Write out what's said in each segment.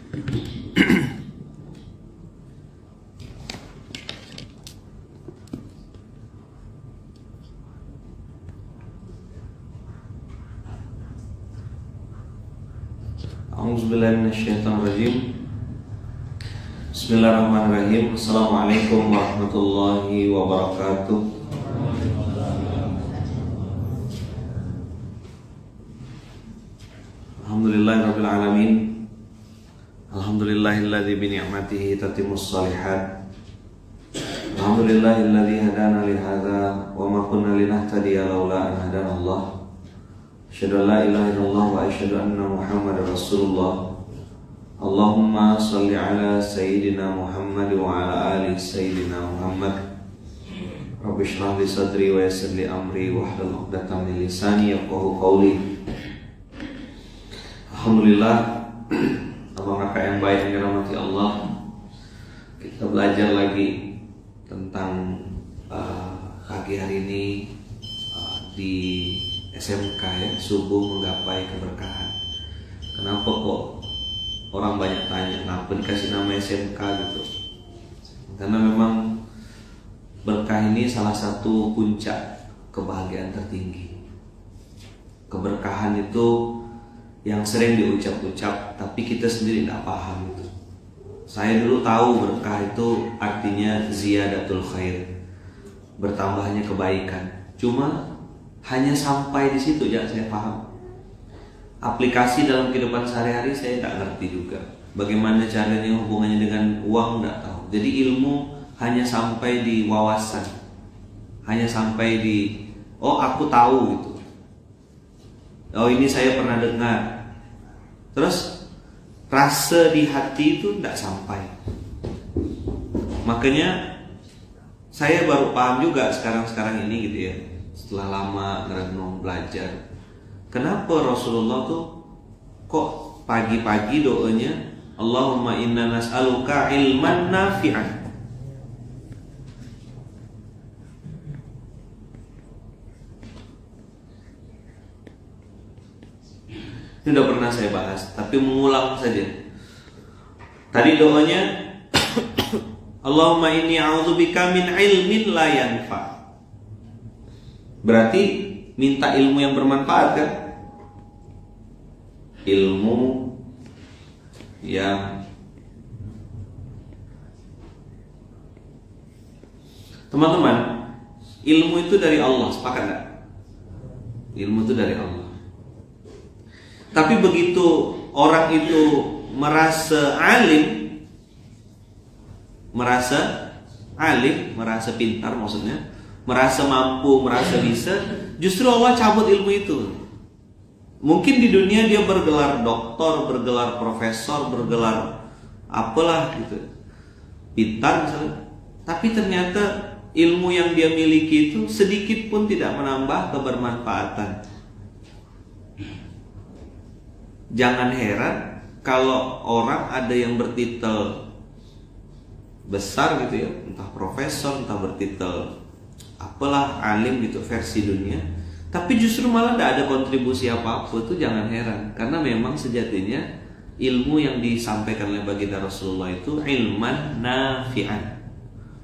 A'udzubillahiminasyaitonirrajim. Bismillahirrahmanirrahim. Assalamualaikum warahmatullahi wabarakatuh. Alhamdulillahirabbil alamin. Alhamdulillahilladzi bi ni'matihi tatimmus shalihat. Alhamdulillahilladzi hadana li hadza wa ma kunna linahtadiya laula an hadana Allah. Asyhadu an la ilaha illallah wa asyhadu anna Muhammadar Rasulullah. Allahumma shalli ala sayyidina Muhammad wa ala ali sayyidina Muhammad. Rabbi shrah li sadri wa yassir li amri wahlul 'uqdatam min lisani yafqahu qawli. Alhamdulillah, abang kakak yang baik yang dirahmati Allah, kita belajar lagi tentang pagi hari ini di SMK ya, subuh menggapai keberkahan. Kenapa kok orang banyak tanya kenapa dikasih nama SMK gitu? Karena memang berkah ini salah satu puncak kebahagiaan tertinggi. Keberkahan itu yang sering diucap-ucap tapi kita sendiri tidak paham itu. Saya dulu tahu berkah itu artinya ziyadatul khair, bertambahnya kebaikan. Cuma hanya sampai di situ ya saya paham. Aplikasi dalam kehidupan sehari-hari saya tak ngerti juga. Bagaimana caranya hubungannya dengan uang tak tahu. Jadi ilmu hanya sampai di wawasan, hanya sampai di oh aku tahu gitu. Oh ini saya pernah dengar. Terus rasa di hati itu tidak sampai. Makanya saya baru paham juga sekarang ini gitu ya. Setelah lama ngerenung belajar, kenapa Rasulullah tuh kok pagi-pagi doanya Allahumma inna nas'aluka ilman nafi'an. Ini udah pernah saya bahas, tapi mengulang saja. Tadi doanya Allahumma inni a'udzubika min ilmin la yanfa'. Berarti minta ilmu yang bermanfaat kan? Ilmu yang teman-teman, ilmu itu dari Allah, sepakat gak? Ilmu itu dari Allah. Tapi begitu orang itu merasa alim, merasa pintar maksudnya, merasa mampu, merasa bisa, justru Allah cabut ilmu itu. Mungkin di dunia dia bergelar doktor, bergelar profesor, bergelar apalah gitu, pintar misalnya. Tapi ternyata ilmu yang dia miliki itu sedikit pun tidak menambah kebermanfaatan. Jangan heran kalau orang ada yang bertitel besar gitu ya, entah profesor, entah bertitel apalah alim gitu versi dunia, tapi justru malah tidak ada kontribusi apa-apa. Itu jangan heran, karena memang sejatinya ilmu yang disampaikan oleh baginda Rasulullah itu ilman nafi'an,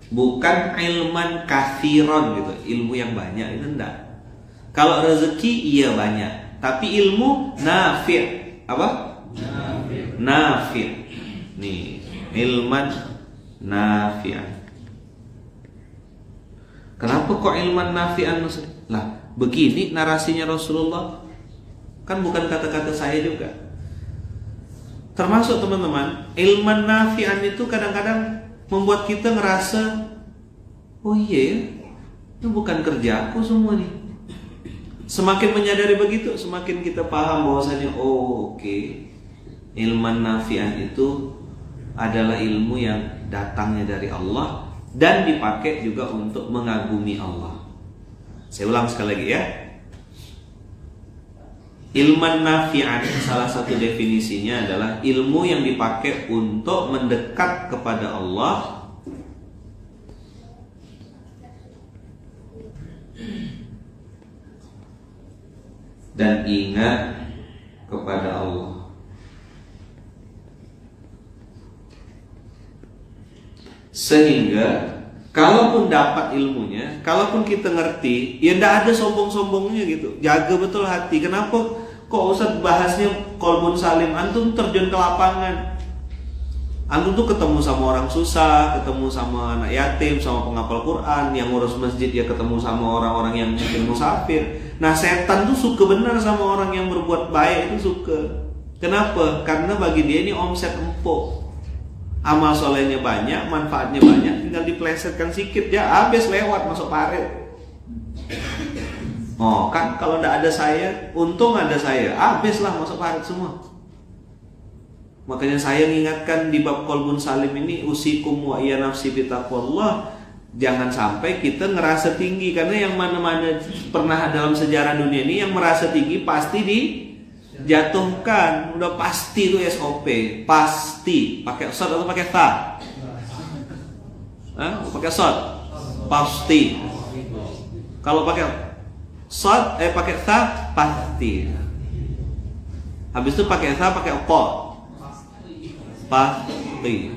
bukan ilman kathiron gitu, ilmu yang banyak itu enggak. Kalau rezeki iya banyak, tapi ilmu nafi', apa? Nafi'. Nih, ilman nafi'an. Kenapa kok ilman nafi'an? Lah, begini narasinya Rasulullah. Kan bukan kata-kata saya juga. Termasuk teman-teman, ilman nafi'an itu kadang-kadang membuat kita ngerasa, oh iya, itu bukan kerjaku semua nih. Semakin menyadari begitu, semakin kita paham bahwasanya oh oke, ilman nafi'an itu adalah ilmu yang datangnya dari Allah dan dipakai juga untuk mengagumi Allah. Saya ulang sekali lagi ya. Ilman nafi'an salah satu definisinya adalah ilmu yang dipakai untuk mendekat kepada Allah dan ingat kepada Allah. Sehingga kalaupun dapat ilmunya, kalaupun kita ngerti, ya ndak ada sombong-sombongnya gitu. Jaga betul hati. Kenapa kok Ustaz bahasnya qalbun salim? Antum terjun ke lapangan, antum tuh ketemu sama orang susah, ketemu sama anak yatim, sama penghafal Quran, yang ngurus masjid ya ketemu sama orang-orang yang mungkin musafir. Nah setan tuh suka benar sama orang yang berbuat baik, itu suka. Kenapa? Karena bagi dia ini omset empuk. Amal solehnya banyak, manfaatnya banyak, tinggal diplesetkan sedikit ya habis lewat masuk parit. Oh kan kalau tidak ada saya, untung ada saya, habislah masuk parit semua. Makanya saya mengingatkan di bab qalbun salim ini, usikum wa iya nafsi bitaqwallah. Jangan sampai kita ngerasa tinggi, karena yang mana-mana pernah dalam sejarah dunia ini yang merasa tinggi pasti dijatuhkan. Udah pasti itu SOP, pasti. Pakai shot atau pakai ta? Pakai shot, pasti. Kalau pakai shot, pakai ta, pasti. Habis itu pakai ta, pakai po, pasti.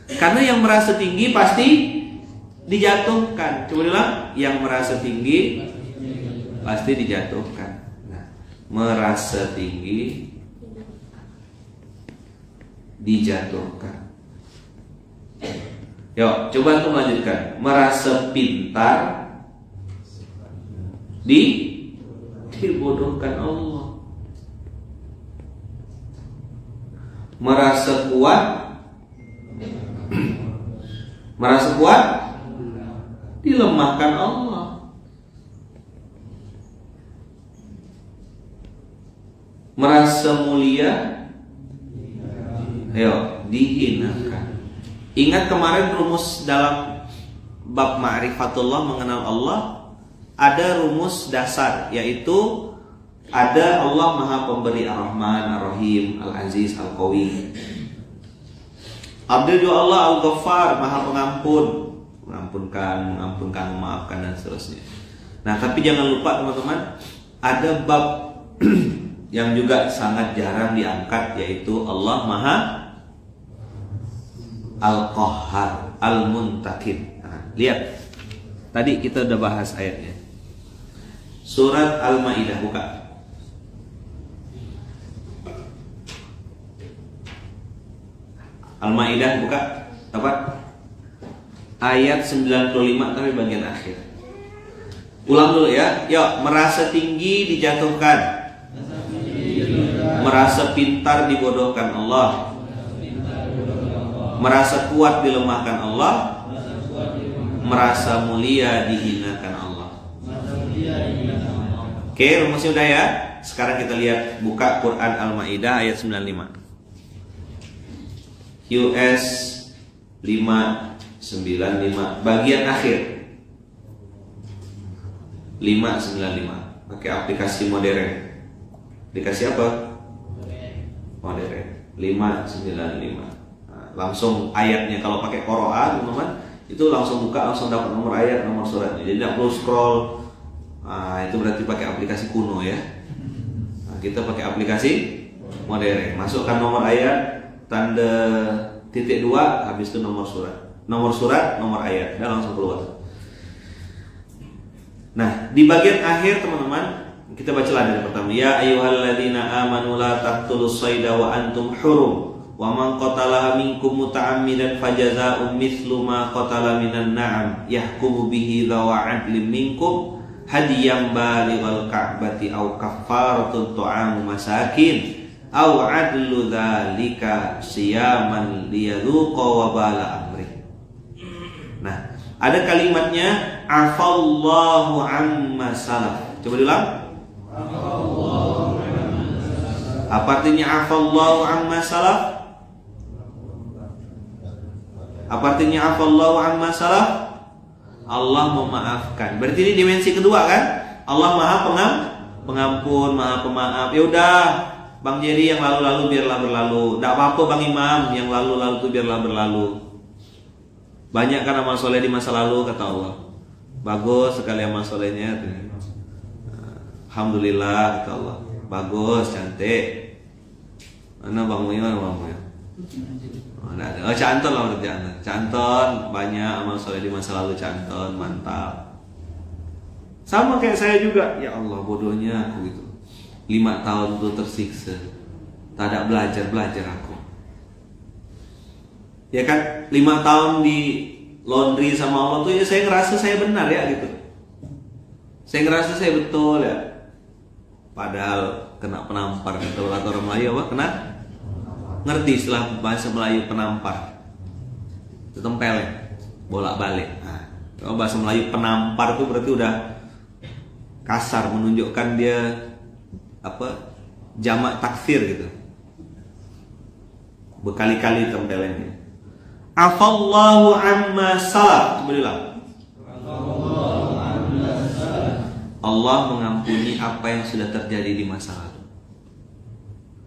Karena yang merasa tinggi pasti dijatuhkan. Coba bilang, yang merasa tinggi pasti dijatuhkan. Nah, merasa tinggi dijatuhkan. Yuk, coba aku lanjutkan. Merasa pintar dibodohkan Allah. Merasa kuat dilemahkan Allah. Merasa mulia, ayo dihinakan. Ingat kemarin rumus dalam bab ma'rifatullah, mengenal Allah, ada rumus dasar, yaitu ada Allah Maha Pemberi, Ar-Rahman, Ar-Rahim, Al-Aziz, Al-Qawi. Ada juga Allah Al-Ghaffar, Maha Pengampun, mengampunkan, memaafkan dan seterusnya. Nah, tapi jangan lupa teman-teman, ada bab yang juga sangat jarang diangkat, yaitu Allah Maha Al-Qahhar, Al-Muntakim. Nah, lihat, tadi kita udah bahas ayatnya. Surat Al-Maidah, buka. Al-Maidah, buka. Apa? Ayat 95 tapi bagian akhir. Ulang dulu ya. Yuk, merasa tinggi dijatuhkan, merasa pintar dibodohkan Allah, merasa kuat dilemahkan Allah, merasa mulia dihinakan Allah. Oke, rumusnya udah ya. Sekarang kita lihat, buka Quran Al-Maidah ayat 95. US 595 bagian akhir 595. Pakai aplikasi modern. Aplikasi apa? Modern 595. Nah, langsung ayatnya. Kalau pakai Quran teman-teman, itu langsung buka, langsung dapat nomor ayat, nomor suratnya. Jadi tidak perlu scroll. Nah, itu berarti pakai aplikasi kuno ya. Nah, kita pakai aplikasi modern. Masukkan nomor ayat, tanda titik 2, habis itu nomor surat, nomor ayat, dan langsung keluar. Nah, di bagian akhir teman-teman, kita bacalah dari pertama. Ya ayyuhalladzina amanu la taqtulus sayda wa antum hurum wa man qatalaha minkum muta'ammidan fajazaa'un mithlu ma qatala minan na'am yahkumu bihi dzawa 'adlin minkum hadiyan balighal ka'bati aw kaffaratun tu'amu masakin aw 'adlu dzalika siyaman liyadzuqa wabala amri. Nah, ada kalimatnya afallahu amma salaf. Coba diulang. Apa artinya afallahu amma salaf? Apa artinya afallahu amma salaf? Allah memaafkan. Berarti ini dimensi kedua kan? Allah Maha Pengampun, Maha Pemaaf. Ya udah, Bang Jerry, yang lalu-lalu biarlah berlalu. Tidak apa-apa Bang Imam, yang lalu-lalu itu biarlah berlalu. Banyak kan amal soleh di masa lalu, kata Allah. Bagus sekali amal solehnya. Alhamdulillah, kata Allah. Bagus, cantik. Mana Bang Imam, Bang Imam? Oh, enggak ada. Oh, Cak Anton lah berarti Anda. Cak Anton banyak amal soleh di masa lalu. Cak Anton mantap. Sama kayak saya juga. Ya Allah, bodohnya aku gitu. 5 tahun tuh tersiksa. Tak ada belajar aku. Ya kan, 5 tahun di laundry sama Allah tuh ya saya ngerasa saya benar ya gitu. Saya ngerasa saya betul ya. Padahal kena penampar. Kalau kata orang Melayu apa? Kena? Ngerti istilah bahasa Melayu penampar? Itu tempeleng, bolak-balik. Nah, kalau bahasa Melayu penampar itu berarti udah kasar, menunjukkan dia apa? Jamak taksir gitu. Berkali-kali tempelengnya. Afallahu amma salaf. Coba bilang. Allah mengampuni apa yang sudah terjadi di masa lalu.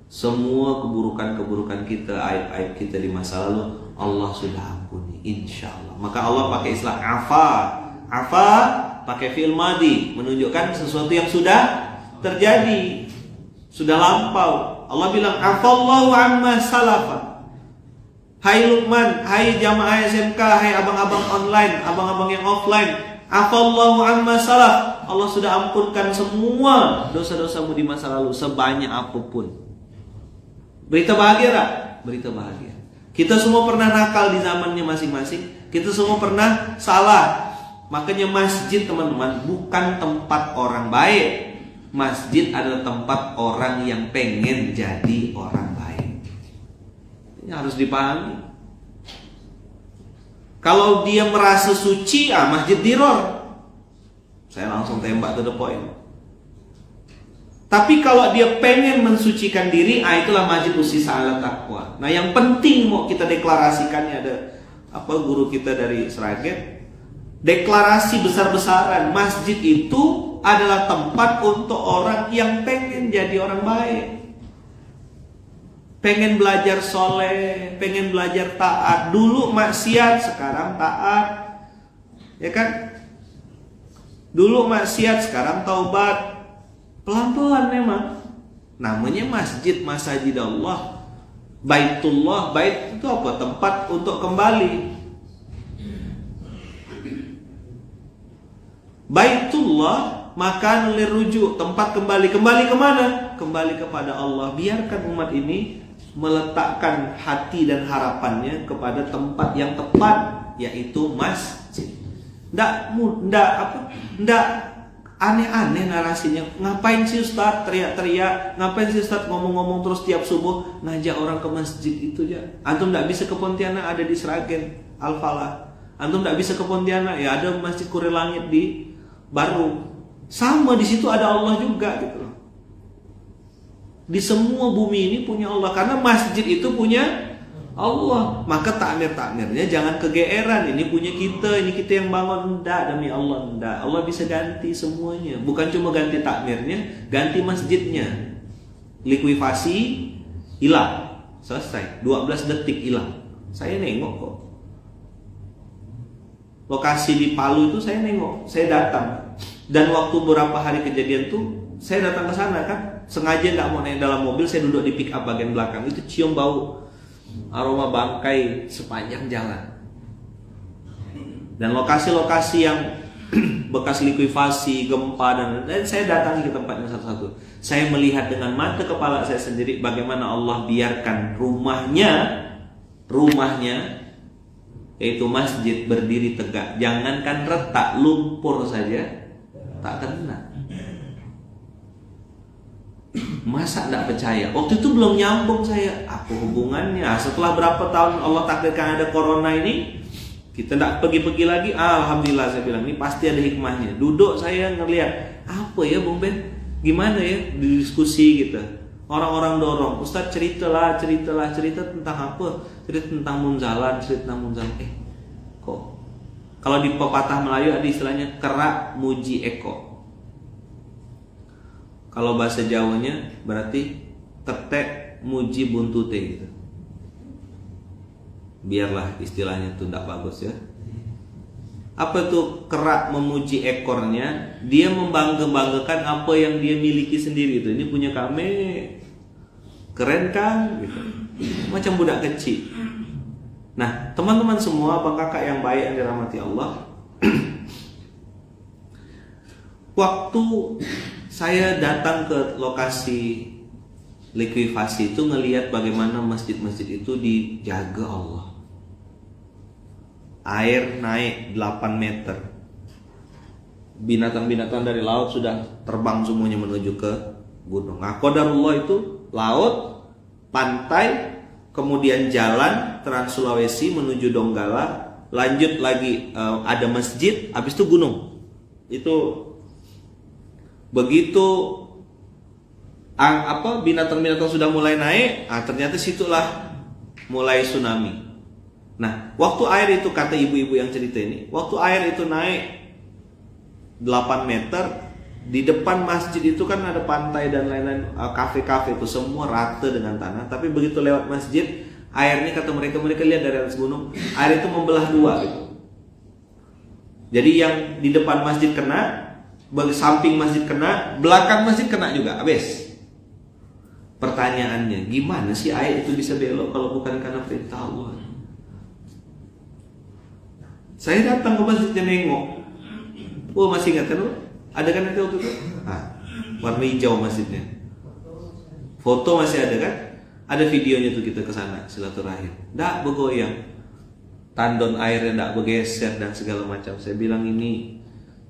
Semua keburukan-keburukan kita, aib-aib kita di masa lalu, Allah sudah ampuni, insya Allah. Maka Allah pakai istilah afa. Afa pakai fi'il madi, menunjukkan sesuatu yang sudah terjadi, sudah lampau. Allah bilang afallahu amma salafa. Hai Luqman, hai jamaah SMK, hai abang-abang online, abang-abang yang offline, afallahu amma salaf. Allah sudah ampunkan semua dosa-dosamu di masa lalu, sebanyak apapun. Berita bahagia tak? Berita bahagia. Kita semua pernah nakal di zamannya masing-masing. Kita semua pernah salah. Makanya masjid, teman-teman, bukan tempat orang baik. Masjid adalah tempat orang yang pengen jadi orang baik. Ini harus dipahami. Kalau dia merasa suci, masjid diror. Saya langsung tembak to the point. Tapi kalau dia pengen mensucikan diri, itulah masjid usisa ala taqwa. Nah, yang penting mau kita deklarasikannya, ada apa guru kita dari Sragen, deklarasi besar-besaran, masjid itu adalah tempat untuk orang yang pengen jadi orang baik, pengen belajar soleh, pengen belajar taat. Dulu maksiat, sekarang taat, ya kan? Dulu maksiat, sekarang taubat. Pelan-pelan memang. Namanya masjid, masajid Allah, Baitullah. Bait itu apa? Tempat untuk kembali. Baitullah makan lirujuk, tempat kembali. Kembali kemana? Kembali kepada Allah. Biarkan umat ini meletakkan hati dan harapannya kepada tempat yang tepat, yaitu masjid. Nggak aneh-aneh narasinya. Ngapain sih Ustaz teriak-teriak? Ngapain sih Ustaz ngomong-ngomong terus tiap subuh ngajak orang ke masjid itu ya? Antum nggak bisa ke Pontianak, ada di Sragen Al-Falah. Antum nggak bisa ke Pontianak, ya ada Masjid Kuri Langit di Baru. Sama, di situ ada Allah juga gitu loh. Di semua bumi ini punya Allah, karena masjid itu punya Allah. Maka takmir-takmirnya jangan kegeeran, ini punya kita, ini kita yang bangun. Enggak, demi Allah, enggak. Allah bisa ganti semuanya. Bukan cuma ganti takmirnya, ganti masjidnya. Likuifasi, hilang. Selesai, 12 detik hilang. Saya nengok kok. Lokasi di Palu itu saya nengok, saya datang. Dan waktu beberapa hari kejadian tuh, saya datang ke sana kan. Sengaja enggak mau naik dalam mobil, saya duduk di pick up bagian belakang. Itu cium bau aroma bangkai sepanjang jalan. Dan lokasi-lokasi yang bekas likuifasi, gempa, dan saya datangi ke tempatnya satu-satu. Saya melihat dengan mata kepala saya sendiri bagaimana Allah biarkan rumahnya yaitu masjid berdiri tegak. Jangankan retak, lumpur saja tak kena. Masa tidak percaya? Waktu itu belum nyambung saya. Apa hubungannya? Setelah berapa tahun Allah takdirkan ada corona ini, kita tidak pergi-pergi lagi. Alhamdulillah, saya bilang ini pasti ada hikmahnya. Duduk saya ngelihat, apa ya Bung Ben? Gimana ya diskusi gitu. Orang-orang dorong, Ustaz cerita tentang apa? Cerita tentang munzalan, kok? Kalau di pepatah Melayu ada istilahnya kerak muji eko. Kalau bahasa Jawanya berarti ketek muji buntute gitu. Biarlah istilahnya itu tidak bagus ya. Apa tuh kerak memuji ekornya? Dia membanggakan apa yang dia miliki sendiri itu. Ini punya kami. keren kan gitu. Macam budak kecil. Nah, teman-teman semua, abang kakak yang baik yang dirahmati Allah, waktu saya datang ke lokasi likuifasi itu ngelihat bagaimana masjid-masjid itu dijaga Allah. Air naik 8 meter. Binatang-binatang dari laut sudah terbang semuanya menuju ke gunung. Nah, qadarullah itu laut, pantai, kemudian jalan Trans Sulawesi menuju Donggala, lanjut lagi ada masjid, habis itu gunung. Itu begitu binatang-binatang sudah mulai naik, ternyata situlah mulai tsunami. Nah, waktu air itu, kata ibu-ibu yang cerita ini, waktu air itu naik 8 meter, di depan masjid itu kan ada pantai dan lain-lain, kafe-kafe itu semua rata dengan tanah. Tapi begitu lewat masjid, airnya kata mereka lihat dari atas gunung, air itu membelah dua gitu. Jadi yang di depan masjid kena, samping masjid kena, belakang masjid kena juga, habis. Pertanyaannya, gimana sih air itu bisa belok kalau bukan karena perintah Allah? Saya datang ke masjidnya nengok, masih ingat kan? Ada kan itu waktu itu? Warna hijau masjidnya. Foto masih ada kan? Ada videonya tuh, kita ke sana silaturahim. Nggak bergoyang, tandon airnya nggak bergeser dan segala macam. Saya bilang ini.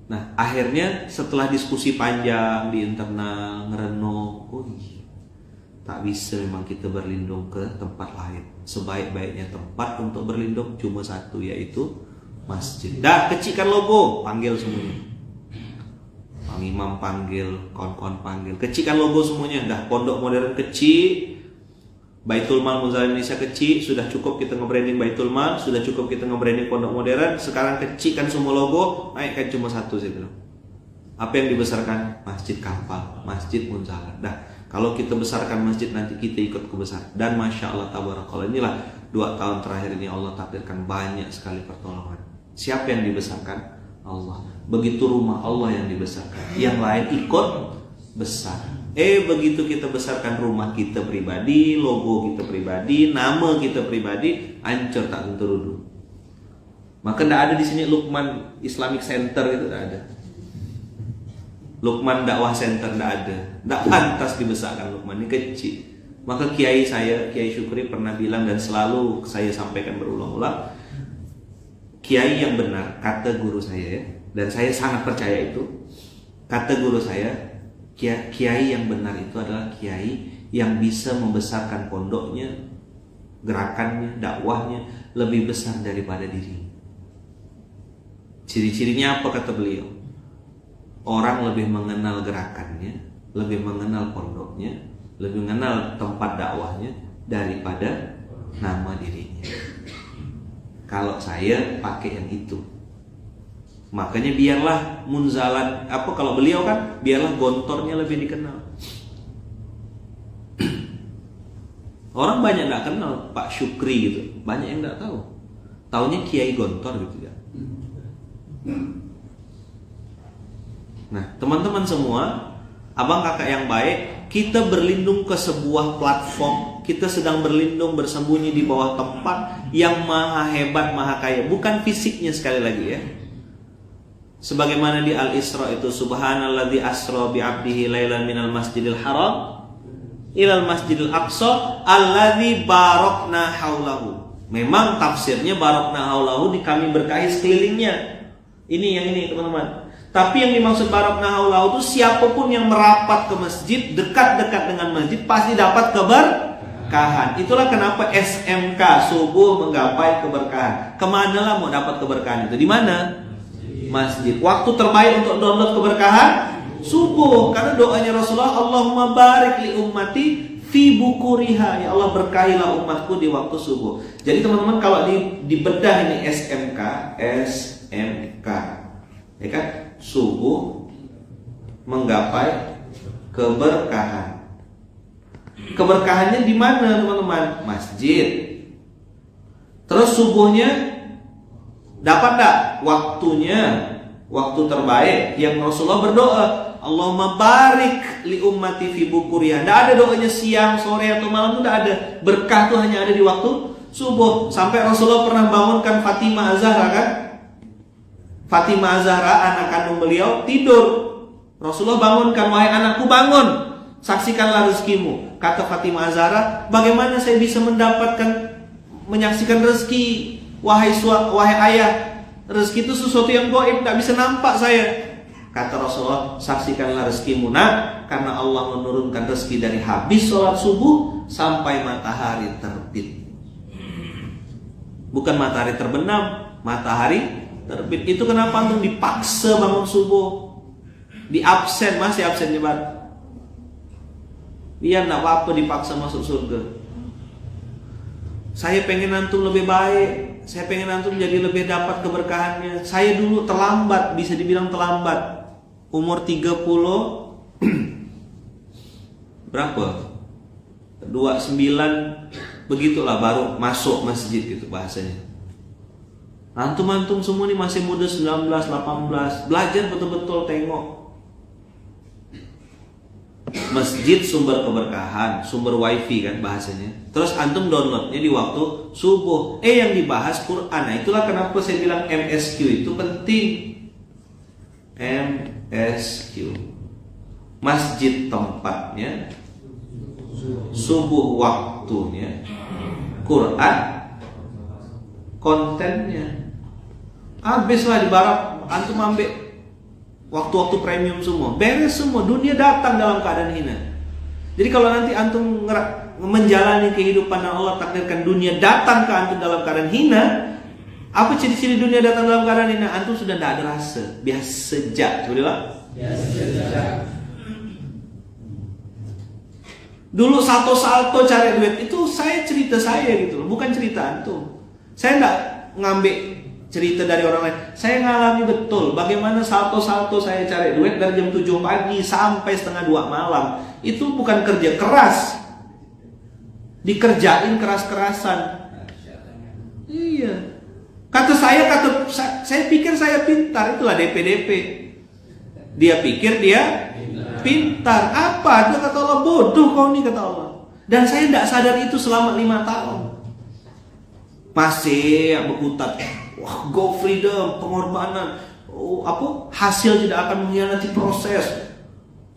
Nah, akhirnya setelah diskusi panjang di internal, ngerenung, tak bisa memang kita berlindung ke tempat lain. Sebaik-baiknya tempat untuk berlindung cuma satu, yaitu masjid. Dah, kecilkan logo, panggil semuanya. Pak Imam panggil, kawan-kawan panggil, kecilkan logo semuanya. Dah, pondok modern kecil, Baitul Mal Munzalah Indonesia kecil, sudah cukup kita nge-branding Baitul Mal, sudah cukup kita nge-branding pondok modern. Sekarang kecilkan semua logo, naikkan cuma satu, saya bilang. Apa yang dibesarkan? Masjid Kapal, Masjid Munzalah. Dah, kalau kita besarkan masjid, nanti kita ikut kebesar. Dan Masya Allah, tabarakallah, inilah 2 tahun terakhir ini Allah takdirkan banyak sekali pertolongan. Siapa yang dibesarkan? Allah. Begitu rumah Allah yang dibesarkan, yang lain ikut besar. Begitu kita besarkan rumah kita pribadi, logo kita pribadi, nama kita pribadi, hancur tak tentu. Maka tidak ada di sini Luqman Islamic Center, itu tidak ada. Luqman Dakwah Center tidak ada. Tidak pantas dibesarkan Luqman, ini kecil. Maka kiai saya, Kiai Syukri pernah bilang, dan selalu saya sampaikan berulang-ulang, kiai yang benar, kata guru saya, dan saya sangat percaya itu, kata guru saya, kiai yang benar itu adalah kiai yang bisa membesarkan pondoknya, gerakannya, dakwahnya lebih besar daripada dirinya. Ciri-cirinya apa kata beliau? Orang lebih mengenal gerakannya, lebih mengenal pondoknya, lebih mengenal tempat dakwahnya daripada nama dirinya. Kalau saya pakai yang itu, makanya biarlah Munzalah, kalau beliau kan, biarlah Gontornya lebih dikenal. Orang banyak nggak kenal Pak Syukri gitu, banyak yang nggak tahu. Taunya Kiai Gontor gitu ya. Nah, teman-teman semua, abang kakak yang baik, kita berlindung ke sebuah platform, kita sedang berlindung bersembunyi di bawah tempat yang maha hebat, maha kaya, bukan fisiknya sekali lagi ya. Sebagaimana di Al-Isra itu, subhanalladzi asra bi 'abdihi lailan minal masjidil haram ilal masjidil aqsa alladzi barakna haulahu. Memang tafsirnya barakna haulahu, di kami berkahi sekelilingnya. Ini yang ini teman-teman. Tapi yang dimaksud barakna haulahu itu siapapun yang merapat ke masjid, dekat-dekat dengan masjid, pasti dapat keberkahan. Itulah kenapa SMK, subuh menggapai keberkahan. Kemana lah mau dapat keberkahan itu? Di mana? Masjid. Waktu terbaik untuk download keberkahan subuh, karena doanya Rasulullah, Allahumma barik li ummati fi bukuriha, ya Allah berkahilah umatku di waktu subuh. Jadi teman-teman, kalau dibedah ini SMK, ya kan, subuh menggapai keberkahan. Keberkahannya di mana teman-teman? Masjid. Terus subuhnya dapat tak waktunya, waktu terbaik yang Rasulullah berdoa, Allahumma barik li ummati fi bukuriha. Tidak ada doanya siang, sore atau malam, itu tidak ada. Berkah itu hanya ada di waktu subuh. Sampai Rasulullah pernah bangunkan Fatimah Az-Zahra kan? Fatimah Az-Zahra, anak kandung beliau, tidur. Rasulullah bangunkan, wahai anakku bangun, saksikanlah rezekimu. Kata Fatimah Az-Zahra, bagaimana saya bisa menyaksikan rezeki, wahai ayah? Rezeki itu sesuatu yang gaib, tidak bisa nampak saya. Kata Rasulullah, saksikanlah rezekimu nak, karena Allah menurunkan rezeki dari habis sholat subuh sampai matahari terbit. Bukan matahari terbenam, matahari terbit. Itu kenapa antum dipaksa bangun subuh, di absen, masih absen nyebar. Biar nak apa-apa dipaksa masuk surga. Saya pengen antum lebih baik, saya pengen antum jadi lebih dapat keberkahannya. Saya dulu terlambat, bisa dibilang terlambat. Umur 30 berapa? 29 begitulah baru masuk masjid gitu bahasanya. Antum semua nih masih muda, 19, 18. Belajar betul-betul, tengok. Masjid sumber keberkahan, sumber wifi kan bahasanya. Terus antum downloadnya di waktu subuh. Yang dibahas Quran. Nah, itulah kenapa saya bilang MSQ itu penting. MSQ, masjid tempatnya, subuh waktunya, Quran kontennya. Habislah di barat, antum ambil waktu-waktu premium semua, beres semua, dunia datang dalam keadaan hina. Jadi kalau nanti antum menjalani kehidupan yang Allah takdirkan, dunia datang ke antum dalam keadaan hina. Apa ciri-ciri dunia datang dalam keadaan hina? Antum sudah tidak ada rasa, biasa saja. Coba bilang. Biasa saja. Dulu salto-salto cari duit itu saya cerita saya gitu loh, bukan cerita antum. Saya tidak ngambil cerita dari orang lain. Saya ngalami betul bagaimana salto-salto saya cari duit dari jam 7 pagi sampai setengah 2 malam. Itu bukan kerja keras, dikerjain keras-kerasan. Iya. Saya pikir saya pintar, itulah DP. Dia pikir dia pintar. Apa? Dia kata Allah, bodoh kau nih, kata Allah. Dan saya tidak sadar itu selama 5 tahun. Masih berkutat. Wah, go freedom, pengorbanan. Hasil tidak akan mengkhianati proses.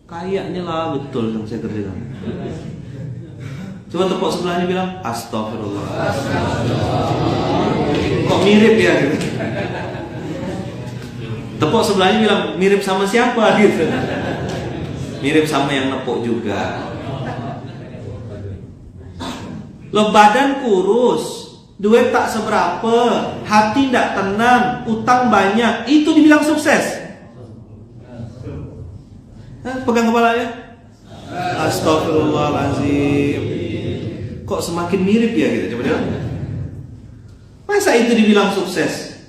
Kayaknya lah betul yang saya kerjakan. Coba tepuk sebelahnya bilang astagfirullah. Kok mirip ya gitu. Tepuk sebelahnya bilang mirip sama siapa gitu. Mirip sama yang nepuk juga. Lo badan kurus, duit tak seberapa, hati tidak tenang, utang banyak, itu dibilang sukses. Pegang kepalanya. Astagfirullahaladzim. Kok semakin mirip ya gitu. Coba lihat. Masa itu dibilang sukses?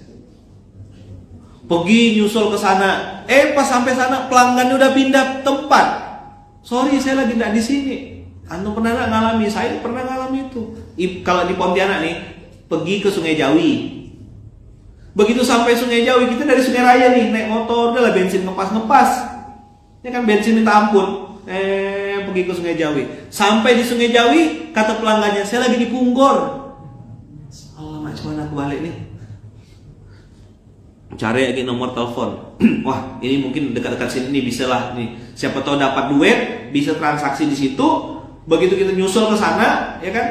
Pergi nyusul ke sana, pas sampai sana pelanggannya udah pindah tempat. Sorry, saya lagi tidak di sini. Antum pernah nggak ngalami? Saya pernah ngalami itu. Kalau di Pontianak nih, pergi ke Sungai Jawi. Begitu sampai Sungai Jawi, kita dari Sungai Raya nih naik motor, udah lah bensin ngepas. Ini kan bensin minta ampun. Pergi ke Sungai Jawi. Sampai di Sungai Jawi, kata pelanggannya, saya lagi di Punggor. Allah, macam mana aku balik nih? Cari lagi nomor telepon. Wah, ini mungkin dekat-dekat sini nih, bisa lah nih. Siapa tahu dapat duit, bisa transaksi di situ. Begitu kita nyusul ke sana, ya kan?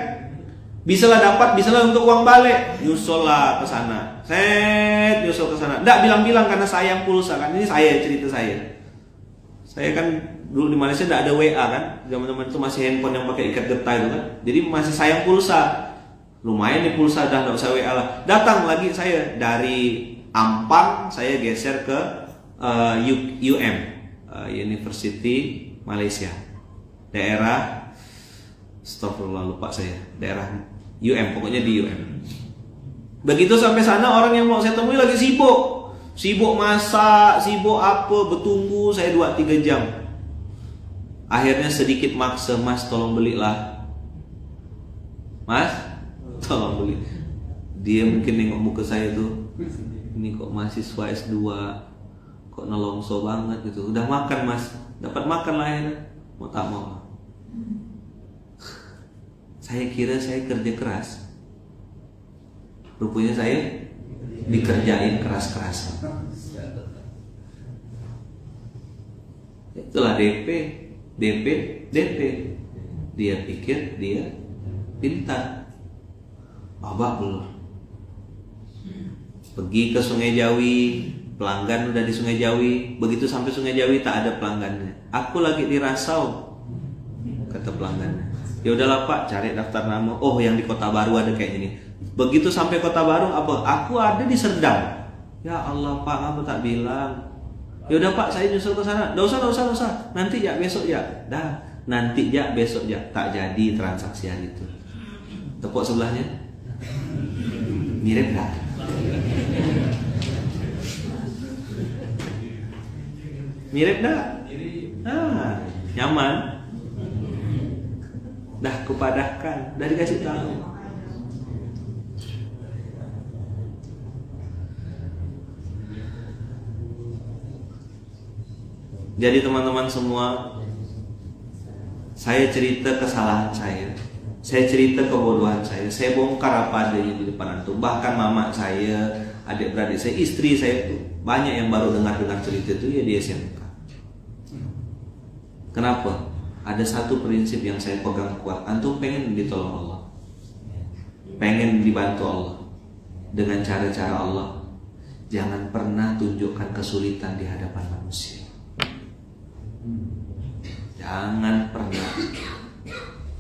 Bisa lah dapat, bisa lah untuk uang balik. Nyusul lah ke sana. Nyusul ke sana. Nggak bilang-bilang karena sayang pulsa kan. Ini saya cerita saya. Saya kan dulu di Malaysia tidak ada WA kan, zaman-zaman itu masih handphone yang pakai ikat getah itu kan, jadi masih sayang pulsa. Lumayan nih pulsa, dah nggak usah WA lah. Datang lagi saya dari Ampang, saya geser ke UM, University Malaysia, daerah, astagfirullah lupa saya, daerah UM, pokoknya di UM. Begitu sampai sana, orang yang mau saya temui lagi sibuk masak, sibuk apa, bertunggu saya 2-3 jam. Akhirnya sedikit maksa, mas tolong belilah. Mas, tolong beli. Dia mungkin nengok muka saya tuh, ini kok mahasiswa S2, kok nelongso banget gitu. Udah makan mas, dapat makan lah ya, mau tak mau. Saya kira saya kerja keras, rupanya saya dikerjain keras-keras. Itulah DP. Dia pikir dia pintar. Babak belum. Pergi ke Sungai Jawi, pelanggan udah di Sungai Jawi. Begitu sampai Sungai Jawi tak ada pelanggannya. Aku lagi di Rasau, kata pelanggannya. Ya udahlah Pak, cari daftar nama. Oh, yang di Kota Baru ada kayak gini. Begitu sampai Kota Baru, apa? Aku ada di Serdang. Ya Allah Pak, apa tak bilang? Ya udah Pak, saya nyusul ke sana. Nggak usah. Nanti ya besok ya. Dah, nanti ya besok ya. Tak jadi transaksi hari itu. Tepuk sebelahnya. Mirip nggak? Mirip nggak? Nyaman. Dah kupadahkan, dah dikasih tahu. Jadi teman-teman semua, saya cerita kesalahan saya cerita kebodohan saya bongkar apa adanya di depan antum. Bahkan mama saya, adik-beradik saya, istri saya tuh banyak yang baru dengar cerita itu ya di SMK. Kenapa? Ada satu prinsip yang saya pegang kuat. Antum pengen ditolong Allah, pengen dibantu Allah dengan cara-cara Allah, jangan pernah tunjukkan kesulitan di hadapan manusia. Jangan pernah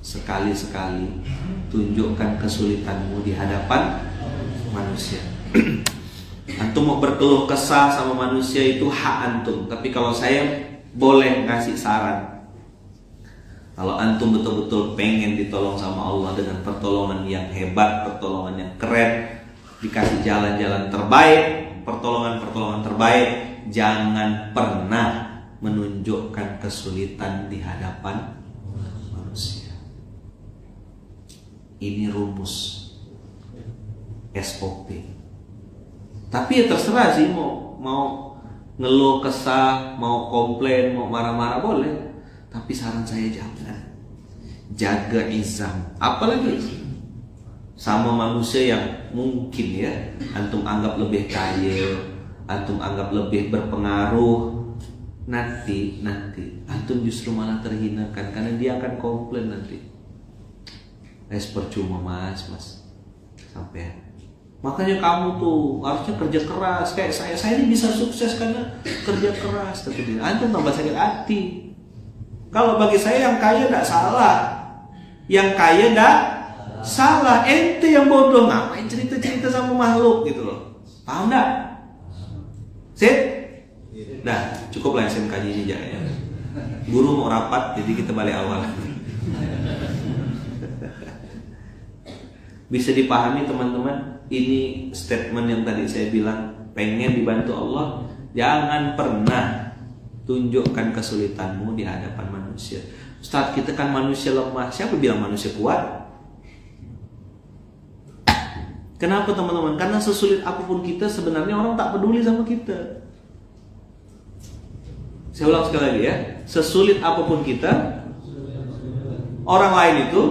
sekali-sekali tunjukkan kesulitanmu di hadapan manusia. Antum mau berkeluh kesah sama manusia itu hak antum. Tapi kalau saya boleh ngasih saran, kalau antum betul-betul pengen ditolong sama Allah dengan pertolongan yang hebat, pertolongan yang keren, dikasih jalan-jalan terbaik, pertolongan terbaik, jangan pernah menunjukkan kesulitan di hadapan manusia. Ini rumus SOP. Tapi ya terserah sih, mau ngeluh kesah, mau komplain, mau marah-marah boleh. Tapi saran saya jangan. Jaga izam. Apalagi sama manusia yang mungkin ya antum anggap lebih kaya, antum anggap lebih berpengaruh. Nanti antum justru malah terhinakan karena dia akan komplain nanti. Percuma mas sampai. Makanya kamu tuh harusnya kerja keras kayak saya ini bisa sukses karena kerja keras. Tapi dia antum tambah sakit hati. Kalau bagi saya yang kaya tidak salah, yang kaya tidak salah. Ente yang bodoh ngapain cerita sama makhluk gitu loh. Paham tidak? Sip? Nah, cukuplah SMK ini ya. Guru mau rapat, jadi kita balik awal. Bisa dipahami teman-teman? Ini statement yang tadi saya bilang, pengen dibantu Allah, jangan pernah tunjukkan kesulitanmu di hadapan manusia. Ustaz, kita kan manusia lemah. Siapa bilang manusia kuat? Kenapa teman-teman? Karena sesulit apapun kita, sebenarnya orang tak peduli sama kita. Saya ulang sekali lagi ya. Sesulit apapun kita, orang lain itu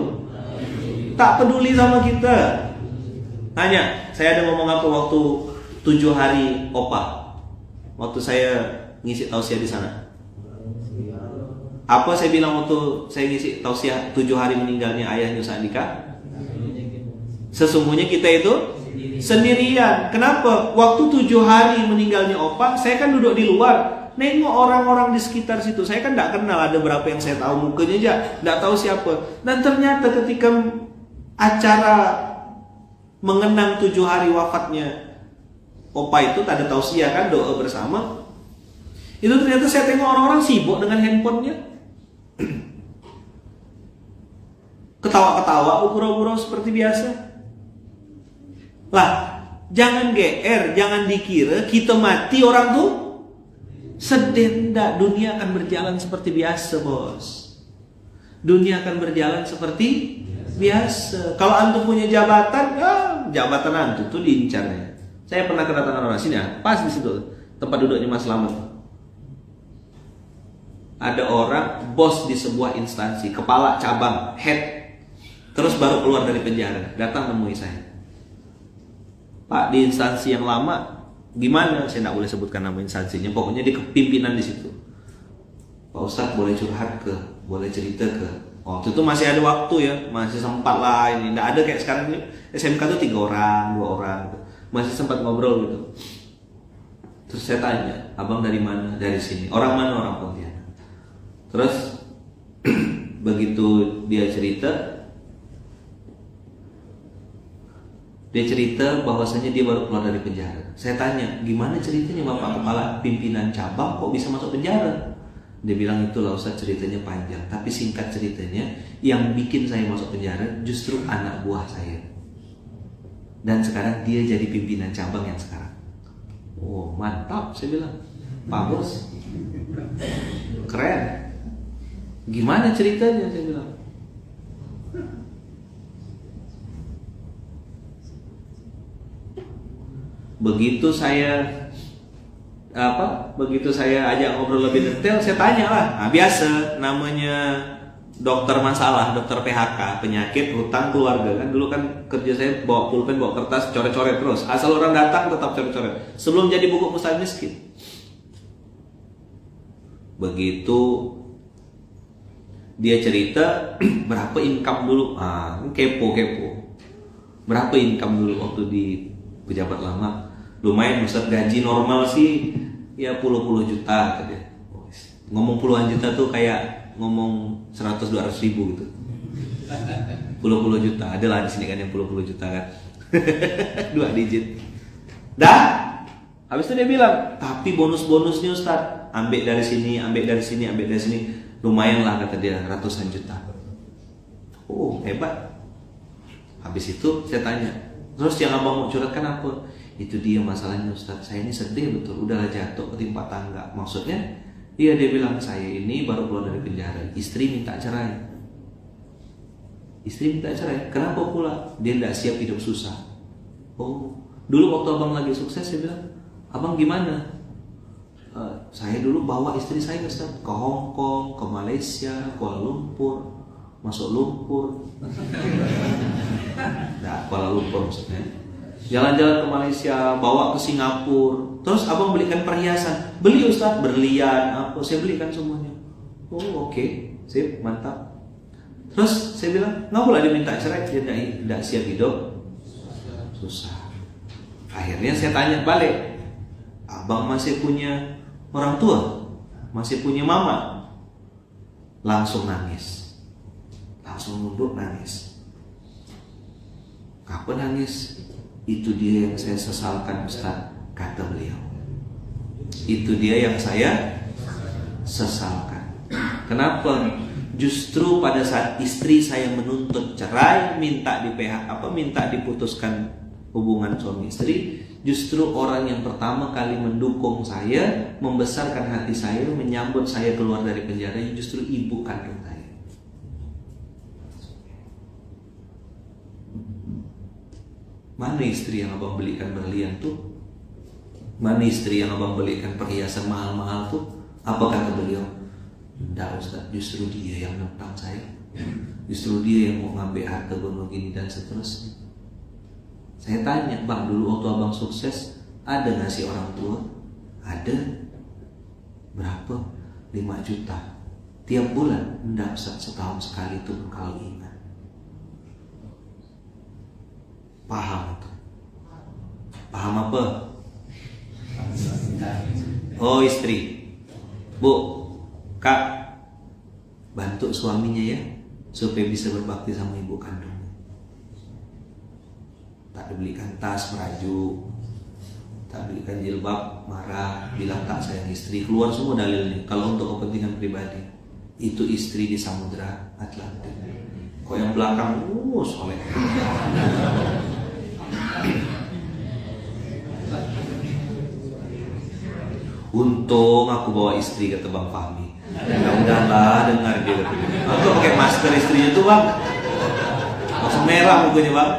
tak peduli sama kita. Tanya, saya ada ngomong apa waktu 7 hari OPA, waktu saya ngisi tausiah di sana. Apa saya bilang waktu saya ngisi tausiah 7 hari meninggalnya ayah Yus Andika? Sesungguhnya kita itu sendirian. Kenapa? Waktu 7 hari meninggalnya opa, saya kan duduk di luar, nengok orang-orang di sekitar situ. Saya kan tidak kenal, ada berapa yang saya tahu mukanya aja, tidak tahu siapa. Dan ternyata ketika acara mengenang 7 hari wafatnya opa itu, ada tausiah kan, doa bersama. Itu ternyata saya tengok orang-orang sibuk dengan handphonenya, ketawa-ketawa, gurau-gurau seperti biasa. Lah, jangan GR, jangan dikira kita mati orang tuh sedih. Nggak, dunia akan berjalan seperti biasa, bos. Dunia akan berjalan seperti biasa. Kalau antum punya jabatan, jabatan antum tuh diincarnya. Saya pernah kedatangan orang sini, pas di situ tempat duduknya Mas Slamet. ada orang bos di sebuah instansi, kepala cabang, head, terus baru keluar dari penjara, datang nemui saya. Pak, di instansi yang lama gimana? Saya nggak boleh sebutkan nama instansinya, pokoknya di kepimpinan di situ. Pak Ustadz boleh curhat ke, boleh cerita ke. Waktu itu masih ada waktu ya, masih sempat lah ini. Nggak ada kayak sekarang ini, SMK tuh 3 orang, 2 orang gitu. Masih sempat ngobrol gitu. Terus saya tanya, abang dari mana? Dari sini. Orang mana? Orang Pontianak. Terus begitu dia cerita bahwasanya dia baru keluar dari penjara. Saya tanya, gimana ceritanya Bapak Kepala Pimpinan Cabang kok bisa masuk penjara? Dia bilang, itulah Ustaz, ceritanya panjang. Tapi singkat ceritanya, yang bikin saya masuk penjara justru anak buah saya. Dan sekarang dia jadi pimpinan cabang yang sekarang. Oh mantap, saya bilang. Pak Bos, keren. Gimana ceritanya, saya bilang. Begitu saya ajak ngobrol lebih detail, saya tanya lah. Nah, biasa namanya dokter masalah, dokter PHK, penyakit hutang keluarga kan. Dulu kan kerja saya bawa pulpen, bawa kertas, coret-coret terus. Asal orang datang tetap coret-coret. Sebelum jadi buku Mustahil Miskin. Begitu dia cerita berapa income dulu. Kepo. Berapa income dulu waktu di pejabat lama? Lumayan Ustaz, gaji normal sih ya puluh juta gitu. Ngomong puluhan juta tuh kayak ngomong 100-200 ribu gitu. Puluh juta, ada lah di sini kan yang puluh juta kan. 2 digit. Dah, habis itu dia bilang, tapi bonusnya Ustaz, ambil dari sini. Lumayan lah kata dia, ratusan juta. Oh hebat. Habis itu saya tanya, terus yang abang mau curhatkan apa? Itu dia masalahnya Ustaz, saya ini sedih betul, udah jatuh ketimpa tangga. Maksudnya, dia bilang, saya ini baru keluar dari penjara, istri minta cerai. Kenapa pula? Dia tidak siap hidup susah. Oh, dulu waktu abang lagi sukses, saya bilang, abang gimana? Saya dulu bawa istri saya Ustaz, ke Hong Kong, ke Malaysia, Kuala Lumpur, masuk lumpur. Nah, Kuala Lumpur maksudnya. Jalan-jalan ke Malaysia, bawa ke Singapura. Terus abang belikan perhiasan. Beli Ustaz, berlian, apa, saya belikan semuanya. Oh oke, sip, mantap. Terus saya bilang, nggak boleh dia minta cerai, dia tidak siap hidup susah. Akhirnya saya tanya balik, abang masih punya orang tua? Masih punya mama? Langsung nangis. Langsung nunduk nangis. Kapan nangis? Itu dia yang saya sesalkan Ustaz, kata beliau. Itu dia yang saya sesalkan. Kenapa? Justru pada saat istri saya menuntut cerai, minta diputuskan hubungan suami istri, justru orang yang pertama kali mendukung saya, membesarkan hati saya, menyambut saya keluar dari penjara, justru ibu kandung saya. Mana istri yang abang belikan berlian tuh? Mana istri yang abang belikan perhiasan mahal-mahal tuh? Apa kata beliau? Enggak Ustaz, justru dia yang nentang saya. Justru dia yang mau ngambil harta gunung gini dan seterusnya. Saya tanya, bang, dulu waktu abang sukses, ada gak sih orang tua? Ada. Berapa? 5 juta. Tiap bulan? Enggak Ustaz, setahun sekali tuh kalau ingat. Paham itu? Paham apa? Oh istri, Bu, Kak, bantu suaminya ya, supaya bisa berbakti sama ibu kandungnya. Tak dibelikan tas merajuk, tak belikan jilbab, marah, bilang tak sayang istri, keluar semua dalilnya. Kalau untuk kepentingan pribadi, itu istri di Samudra Atlantik. Kok yang belakang, soleh. Untung aku bawa istri, kata Bang Fahmi. Mudah-mudahan dengar dia kata. Aku pakai masker istrinya tuh bang, langsung merah mukanya bang.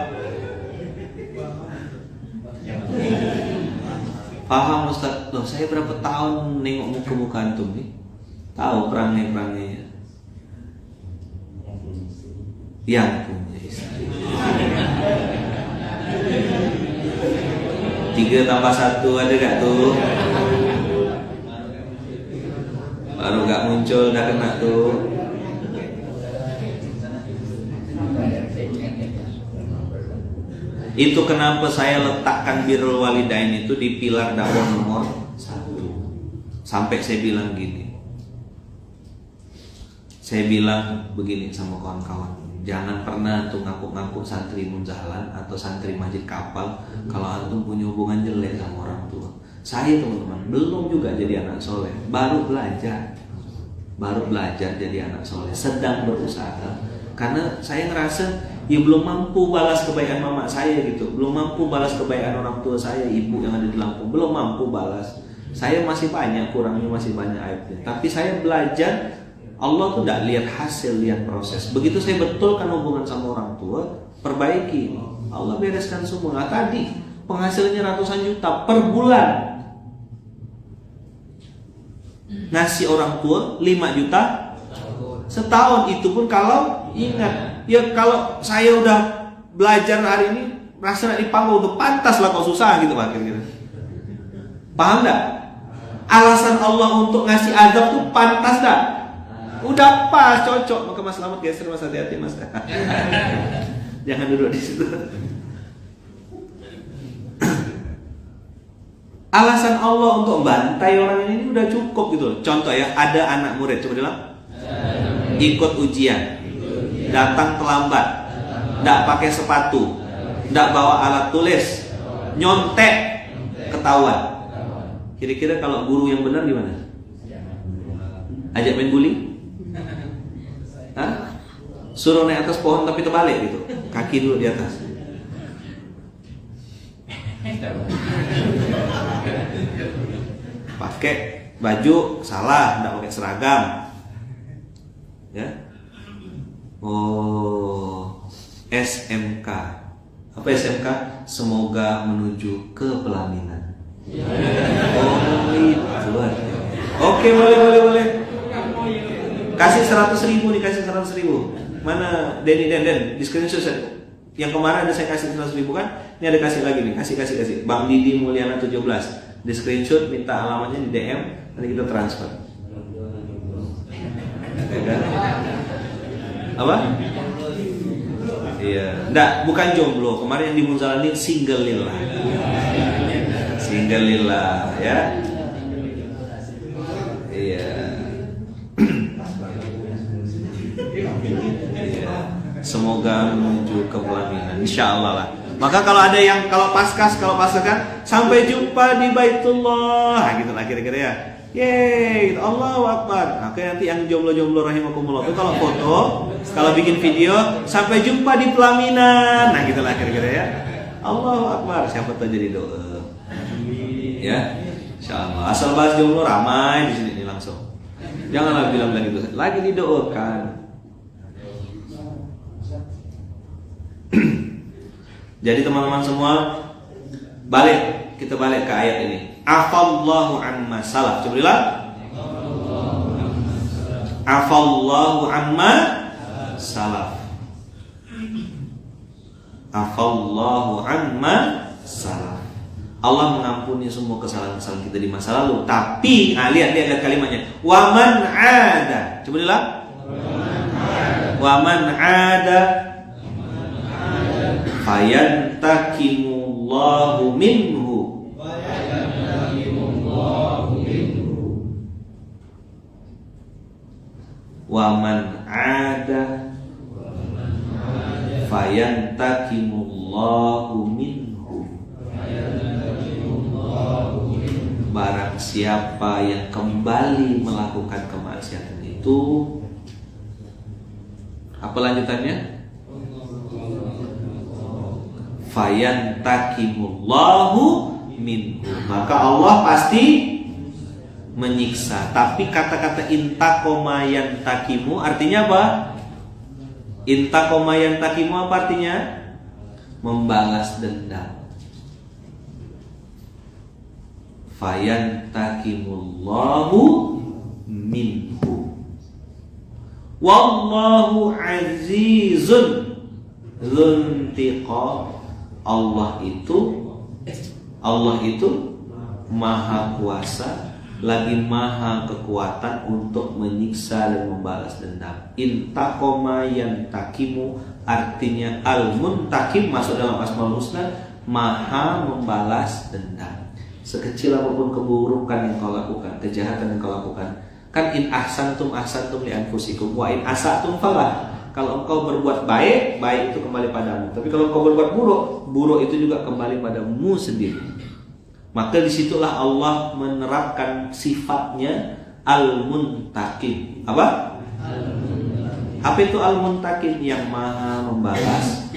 Paham Ustaz? Loh saya berapa tahun nengok muka-muka antum nih? Tahu perangai-perangainya. Yang punya istri. 3 tambah 1 ada gak tuh? Baru gak muncul udah kena tuh. Itu kenapa saya letakkan birrul walidain itu di pilar dakwah nomor 1. Sampai saya bilang gini. Saya bilang begini sama kawan-kawan, jangan pernah tuh ngaku-ngaku santri Munzahalan atau santri Masjid Kapal kalau antum punya hubungan jelek sama orang tua. Saya teman-teman belum juga jadi anak soleh, baru belajar jadi anak soleh, sedang berusaha. Karena saya ngerasa ya belum mampu balas kebaikan mama saya gitu, belum mampu balas kebaikan orang tua saya, ibu yang ada di Lampung, belum mampu balas. Saya masih banyak kurangnya, masih banyak aibnya. Tapi saya belajar. Allah tuh tidak lihat hasil, lihat proses. Begitu saya betulkan hubungan sama orang tua, perbaiki, Allah bereskan semua. Nah, tadi penghasilannya ratusan juta per bulan, ngasih orang tua 5 juta setahun. Itu pun kalau ingat, ya kalau saya udah belajar hari ini, rasa dipanggung udah pantas lah kok susah gitu Pak, kira-kira. Paham gak? Alasan Allah untuk ngasih azab tuh pantas gak? Udah pas, cocok. Maka Mas selamat geser, Mas, hati-hati Mas. Jangan duduk di situ. Alasan Allah untuk bantai orang ini udah cukup gitu loh. Contoh ya, ada anak murid, coba bilang, ikut ujian, datang terlambat, nggak pakai sepatu, nggak bawa alat tulis, nyontek, ketahuan. Kira-kira kalau guru yang benar gimana? Ajak main guling? Hah? Suruh naik atas pohon tapi terbalik gitu, kaki dulu di atas. Pakai baju salah, tidak pakai seragam, ya. Oh, SMK. Apa SMK? Semoga menuju ke pelaminan. Oh itu. Oke, boleh. Kasih 100.000 nih, kasih 100.000. Mana Denny Den di screenshot. Yang kemarin ada saya kasih 100.000 kan? Ini ada kasih lagi nih, kasih. Bang Didi Mulyana 17 di screenshot, minta alamatnya di DM, nanti kita transfer. Apa? Iya, enggak, bukan jomblo. Kemarin yang di Munzahalan ini single lillah, ya. Iya. Semoga menuju ke pelaminan, insya Allah lah. Maka kalau ada yang kalau paskas kan sampai jumpa di Baitullah, nah, gitu lah kira-kira ya. Yeay, Allahu Akbar. Nah, nanti yang jomblo rahimakumullah itu kalau foto, kalau bikin video, sampai jumpa di pelaminan, nah gitu lah kira-kira ya. Allahu Akbar. Siapa tahu jadi doa. Ya, insya Allah. Asal bahas jomblo ramai di sini nih langsung. Janganlah bilang gitu. Lagi didoakan. Jadi teman-teman semua, kita balik ke ayat ini. Afallahu amma salaf. Coba bilang. Afallahu amma salaf. Afallahu amma salaf. Allah mengampuni semua kesalahan-kesalahan kita di masa lalu. Tapi, lihat kalimatnya. Waman ada. Coba bilang. Waman ada. Fayantakimullahu minhu. Waman ada fayantakimullahu minhu. Barang siapa yang kembali melakukan kemaksiatan itu, apa lanjutannya? Fayantakimullahu minhu, maka Allah pasti menyiksa. Tapi kata-kata intakoma yantakimu artinya apa? Intakoma yantakimu apa artinya? Membalas dendam. Fayantakimullahu minhu. Wallahu azizun dzuntiqam. Allah itu maha kuasa, lagi maha kekuatan untuk menyiksa dan membalas dendam. Intaqama yantakimu, artinya al-muntakim masuk dalam Asmaul Husna, maha membalas dendam. Sekecil apapun keburukan yang kau lakukan, kejahatan yang kau lakukan, kan in ahsantum li anfusikum wa in asatum falah. Kalau engkau berbuat baik, baik itu kembali padamu. Tapi kalau engkau berbuat buruk, buruk itu juga kembali padamu sendiri. Maka disitulah Allah menerapkan sifatnya al-muntakim. Apa? Apa itu al-muntakim? Yang maha membalas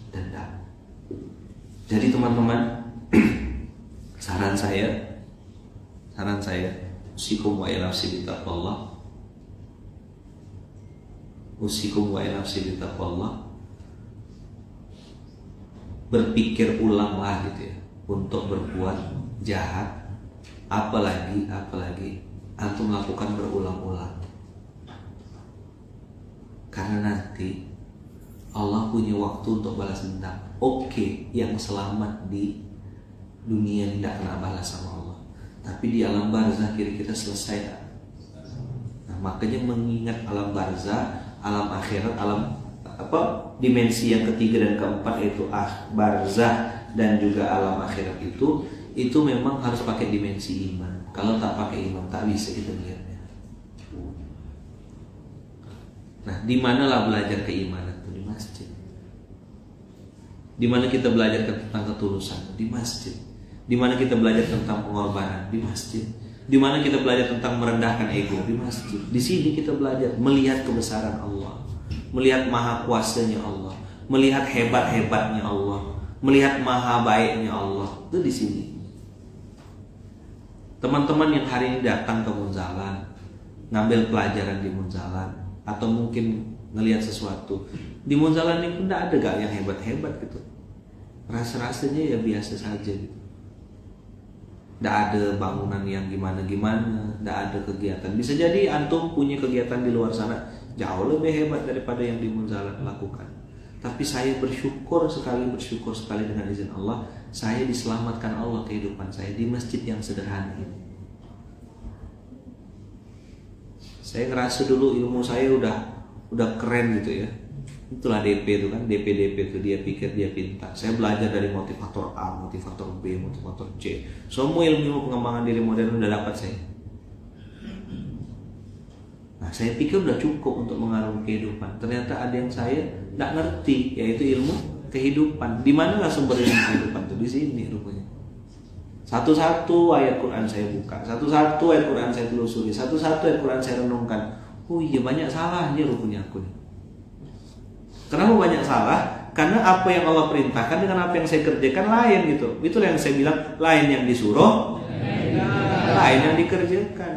dendam. Jadi teman-teman, saran saya, usikum wa nafsi bitaqwallah. Usikum wa nafsi bitaqwallah. Berpikir ulanglah gitu ya, untuk berbuat jahat, apalagi antum melakukan berulang-ulang. Karena nanti Allah punya waktu untuk balas dendam. Oke, yang selamat di dunia tidak kena balas sama Allah, tapi di alam barzah kira-kira selesai tak? Nah, makanya mengingat alam barzah, alam akhirat, alam dimensi yang ketiga dan keempat, yaitu barzah dan juga alam akhirat, itu memang harus pakai dimensi iman. Kalau tak pakai iman tak bisa kita lihatnya. Nah, di manalah belajar keimanan itu? Di masjid. Di mana kita belajar tentang ketulusan? Di masjid. Di mana kita belajar tentang pengorbanan? Di masjid. Di mana kita belajar tentang merendahkan ego? Di masjid. Di sini kita belajar melihat kebesaran Allah, melihat maha kuasanya Allah, melihat hebat-hebatnya Allah, melihat maha baiknya Allah. Itu di sini. Teman-teman yang hari ini datang ke Munzalan, ngambil pelajaran di Munzalan, atau mungkin ngelihat sesuatu di Munzalan ini pun tidak ada gak yang hebat-hebat gitu. Rasa-rasanya ya biasa saja gitu. Tidak ada bangunan yang gimana-gimana, tidak ada kegiatan. Bisa jadi antum punya kegiatan di luar sana jauh lebih hebat daripada yang di Munzalan lakukan. Tapi saya bersyukur sekali dengan izin Allah, saya diselamatkan Allah kehidupan saya di masjid yang sederhana ini. Saya ngerasa dulu ilmu saya udah keren gitu ya. Itulah DP itu kan, DP itu dia pikir dia pintar. Saya belajar dari motivator A, motivator B, motivator C. Semua ilmu pengembangan diri modern udah dapat saya. Nah, saya pikir udah cukup untuk mengarungi kehidupan. Ternyata ada yang saya tidak ngerti, yaitu ilmu kehidupan. Di mana lah sumber ilmu kehidupan itu? Di sini rupanya. Satu-satu ayat Quran saya buka, satu-satu ayat Quran saya telusuri, satu-satu ayat Quran saya renungkan. Oh iya, banyak salahnya rupanya aku nih. Kenapa banyak salah? Karena apa yang Allah perintahkan dengan apa yang saya kerjakan lain gitu. Itulah yang saya bilang, lain yang disuruh, lain yang dikerjakan.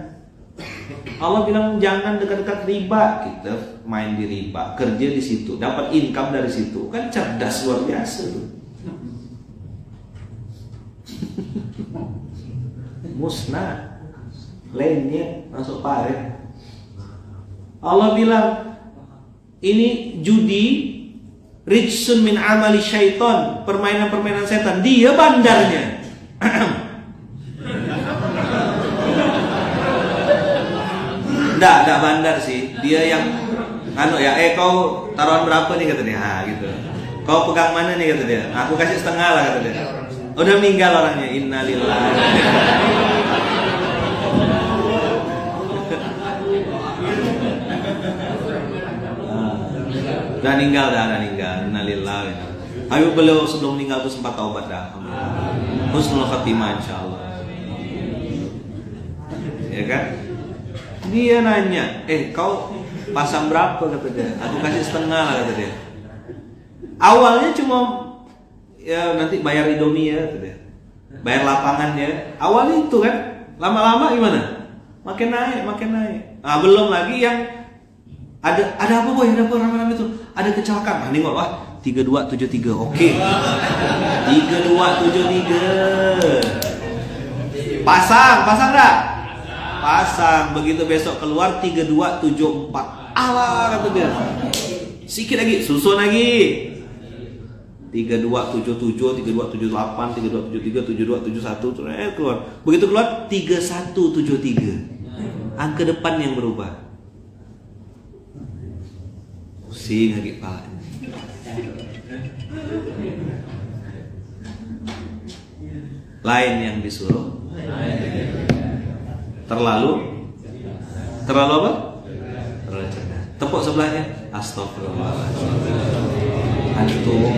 Allah bilang jangan dekat-dekat riba, kita main di riba, kerja di situ, dapat income dari situ, kan cerdas luar biasa tuh. Musnah, lainnya masuk paret. Allah bilang ini judi, rijsun min amali syaiton, permainan-permainan setan. Dia bandarnya. Enggak bandar sih. Dia yang kau taruhan berapa nih kata dia. Gitu. Kau pegang mana nih kata dia. Aku kasih setengah lah kata dia. Udah meninggal orangnya. Innalillahi. Udah meninggal. Innalillahi. Ayo beliau sebelum meninggal tuh sempat taubat dah. Husnul khatimah insyaallah. Ya kan? Dia nanya, kau pasang berapa kata dia. Aku kasih setengah lah kata dia. Awalnya cuma ya nanti bayar Indomie ya kata dia. Bayar lapangannya. Awalnya itu kan. Lama-lama gimana? Makin naik. Nah, belum lagi yang ada apa boy? Ada apa rame-rame itu? Ada kecelakaan. Nah, nengok 3273. Oke. 3273. Pasang enggak? pasang. Begitu besok keluar 3274. Alah kata dia. Sikit lagi, susun lagi. 3277, 3278, 3273, 7271 keluar. Begitu keluar 3173. Angka depan yang berubah. Pusing lagi kepalanya. Lain yang disuruh. Terlalu apa? Terlalu cerdas. Tepuk sebelahnya. Astagfirullahaladzim. Antum.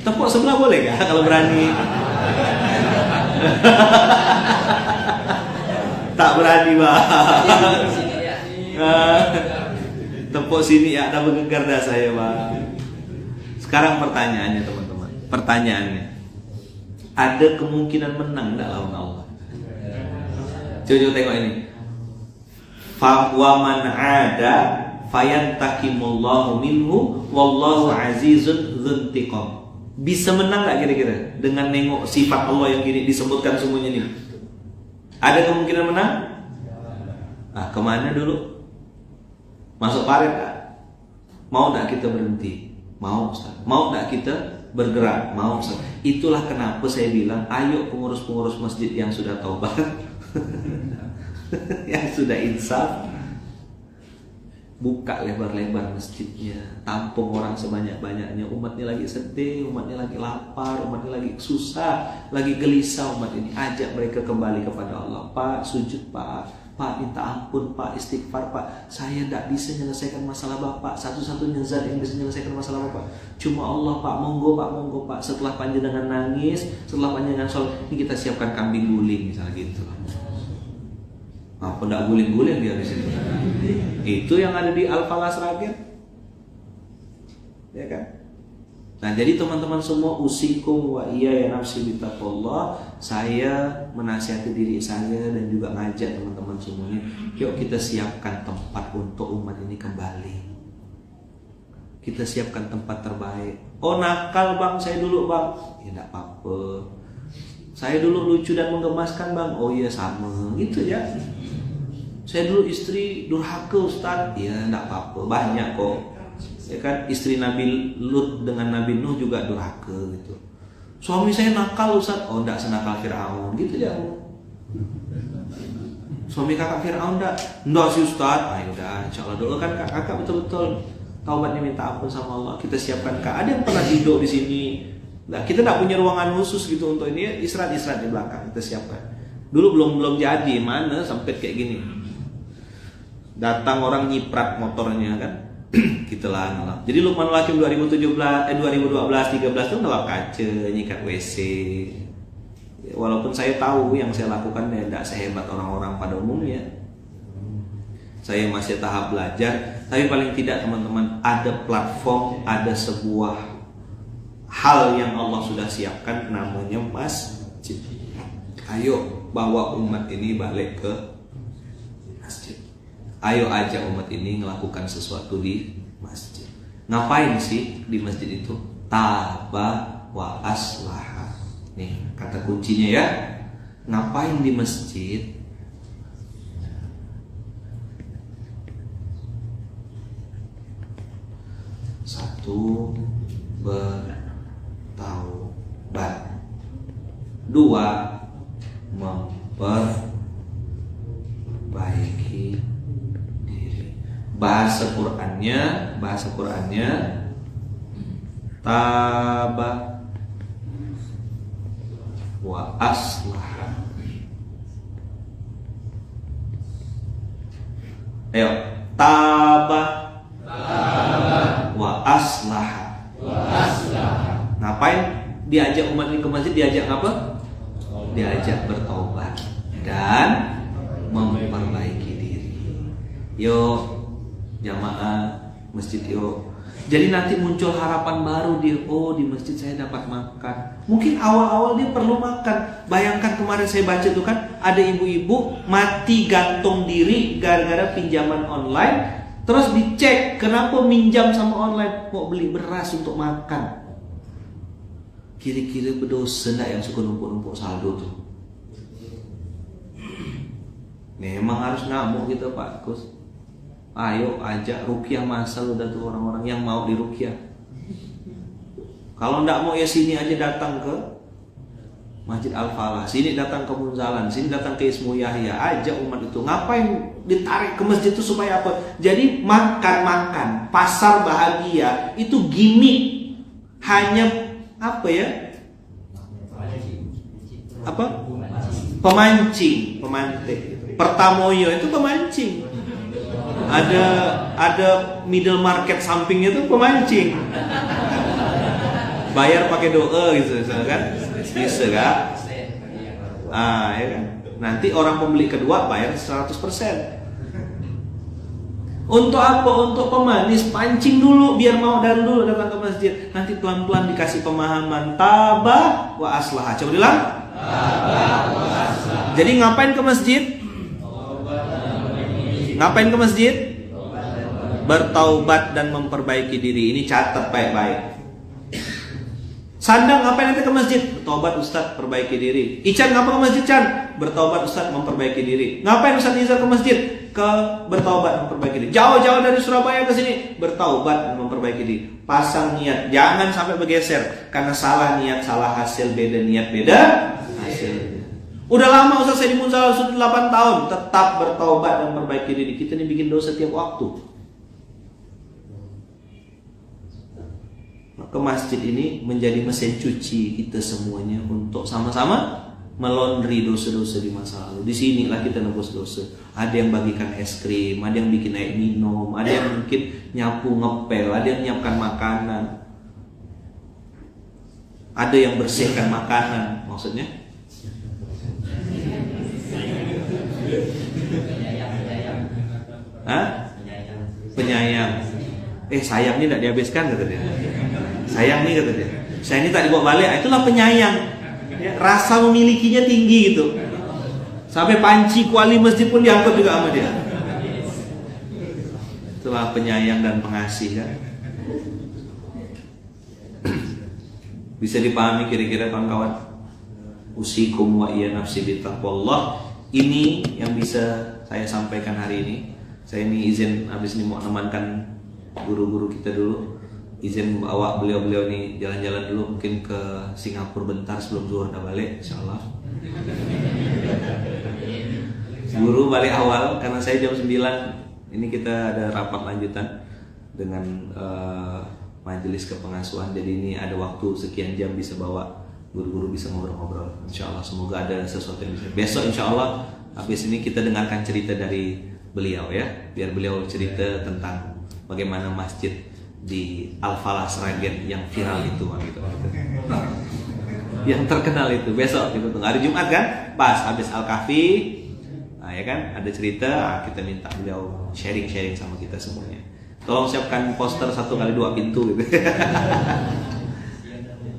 Tepuk sebelah boleh gak kalau berani? Tak berani bang. Tepuk sini ya, ada bergegar dah saya bang. Sekarang pertanyaannya teman-teman. Pertanyaannya, ada kemungkinan menang tak lawan Allah? Coba tengok ini. Fa wa man ada fayantakimullahu minhu wallahu azizun dzuntiqam. Bisa menang tak kira-kira dengan nengok sifat Allah yang gini disebutkan semuanya ini? Ada kemungkinan menang? Ah, kemana dulu? Masuk paret tak? Mau tak kita berhenti? Mau Ustaz. Mau tak kita bergerak? Mau Ustaz. Itulah kenapa saya bilang, ayo pengurus-pengurus masjid yang sudah taubat, yang sudah insaf, buka lebar-lebar masjidnya, tampung orang sebanyak-banyaknya. Umat ini lagi sedih, umat ini lagi lapar, umat ini lagi susah, lagi gelisah umat ini. Ajak mereka kembali kepada Allah. Pak, sujud Pak. Pak, minta ampun Pak, istighfar Pak. Saya tidak bisa menyelesaikan masalah Bapak. Satu-satunya zat yang bisa menyelesaikan masalah Bapak cuma Allah Pak. Monggo Pak. Setelah panjenengan nangis, setelah panjenengan sholat, ini kita siapkan kambing guling misalnya gitu. Apa tidak guling-guling dia di sini? Itu yang ada di Al-Falah Sragen, ya kan? Nah, jadi teman-teman semua, usikum wa iya ya nafsi bittaqullah. Saya menasihati diri saya dan juga ngajak teman-teman semuanya, yuk kita siapkan tempat untuk umat ini kembali. Kita siapkan tempat terbaik. Oh, nakal bang, saya dulu bang. Ya tidak apa-apa. Saya dulu lucu dan menggemaskan bang. Oh iya sama, gitu ya. Saya dulu istri durhaka Ustaz. Ya tidak apa-apa, banyak kok. Ya kan, istri Nabi Lut dengan Nabi Nuh juga durhaka gitu. Suami saya nakal Ustaz. Oh enggak senakal Fir'aun gitu ya. Suami kakak Fir'aun enggak sih Ustaz. Ah yaudah, insyaAllah doa kan kakak betul-betul taubatnya, minta ampun sama Allah. Kita siapkan kak. Ada yang pernah tidur di sini. Nah, kita enggak punya ruangan khusus gitu untuk ini. Istirahat di belakang kita siapkan. Dulu belum jadi, mana sampai kayak gini. Datang orang nyiprat motornya kan. Kita lah ngelap. Jadi Luqmanul Hakim 2012 13 itu ngelap kaca, nyikat WC. Walaupun saya tahu yang saya lakukan tidak sehebat orang-orang pada umumnya. Saya masih tahap belajar, tapi paling tidak teman-teman ada platform, ada sebuah hal yang Allah sudah siapkan namanya masjid. Ayo bawa umat ini balik ke masjid. Ayo ajak umat ini melakukan sesuatu di masjid. Ngapain sih di masjid itu? Taba wa aslaha. Nih kata kuncinya ya. Ngapain di masjid? Satu, bertaubat. Dua, memperbaiki diri. Bahasa Qur'annya taba wa aslaha. Ayo, taba wa aslaha. Ngapain diajak umat ini ke masjid? Diajak apa? Diajak bertobat dan memperbaiki diri. Yo jamaah masjid yo. Jadi nanti muncul harapan baru dia. Oh, di masjid saya dapat makan. Mungkin awal-awal dia perlu makan. Bayangkan kemarin saya baca tuh kan, ada ibu-ibu mati gantung diri gara-gara pinjaman online. Terus dicek kenapa minjam sama online, mau beli beras untuk makan. Kira-kira berdosa enggak yang suka numpuk-numpuk saldo tuh? Memang harus ngamuk gitu Pak Kus. Ayo ajak rukyah masal udah tuh orang-orang yang mau dirukyah. Kalau ndak mau ya sini aja datang ke Masjid Al-Falah, sini datang ke Munzalan, sini datang ke Ismu Yahya, ajak umat itu. Ngapain ditarik ke masjid itu supaya apa? Jadi makan-makan, pasar bahagia itu gimmick, hanya apa ya? Apa? Pemancing, pemantik. Pertamoyo itu pemancing. Ada middle market sampingnya itu pemancing. Bayar pakai doa gitu kan? Bisa kan? Ya kan? Nanti orang pembeli kedua bayar 100%. Untuk apa? Untuk pemanis, pancing dulu biar mau dan dulu datang ke masjid. Nanti pelan-pelan dikasih pemahaman tabah wa aslah. Coba bilang. Tabah wa aslah. Jadi ngapain ke masjid? Ngapain ke masjid? Bertaubat dan memperbaiki diri. Ini catat baik-baik. Sandang ngapain nanti ke masjid? Bertaubat Ustaz, perbaiki diri. Ican ngapa ke masjid Chan? Bertaubat Ustaz, memperbaiki diri. Ngapain Ustaz Nizar ke masjid? Bertaubat, memperbaiki diri. Jauh-jauh dari Surabaya ke sini, bertaubat dan memperbaiki diri. Pasang niat, jangan sampai bergeser. Karena salah niat, salah hasil, beda niat, beda hasil. Udah lama Ustaz saya di Munzalah sudah 8 tahun, tetap bertaubat dan memperbaiki diri. Kita ini bikin dosa tiap waktu. Ke masjid ini menjadi mesin cuci kita semuanya untuk sama-sama melondri dosa-dosa di masa lalu. Di sinilah kita nebus dosa. Ada yang bagikan es krim, ada yang bikin air minum, ada yang mungkin nyapu ngepel, ada yang nyiapkan makanan, ada yang bersihkan makanan. Maksudnya? Penyayang. Sayang ini tidak dihabiskan kata dia. Sayang nih kata dia. Saya ini tak dibawa balik. Itulah penyayang. Ya, rasa memilikinya tinggi gitu. Sampai panci kuali masjid pun diangkut juga sama dia. Itulah penyayang dan pengasih kan. Bisa dipahami kira-kira kawan-kawan. Usikum wa iya nafsi bitaqwallah. Ini yang bisa saya sampaikan hari ini. Saya ini izin habis ini mau menemankan guru-guru kita dulu. Izin bawa beliau-beliau nih jalan-jalan dulu mungkin ke Singapura bentar sebelum zuhur udah balik insyaallah. Guru balik awal karena saya jam 9 ini kita ada rapat lanjutan dengan majelis kepengasuhan. Jadi ini ada waktu sekian jam bisa bawa guru-guru bisa ngobrol-ngobrol. Insyaallah semoga ada sesuatu yang bisa. Besok insyaallah habis ini kita dengarkan cerita dari beliau ya. Biar beliau cerita tentang bagaimana masjid di Al-Falah Sragen yang viral itu gitu. Yang terkenal itu besok kita tunggu hari Jumat kan pas habis Al-Kahfi ya kan ada cerita kita minta beliau sharing sama kita semuanya. Tolong siapkan poster 1x2 pintu gitu.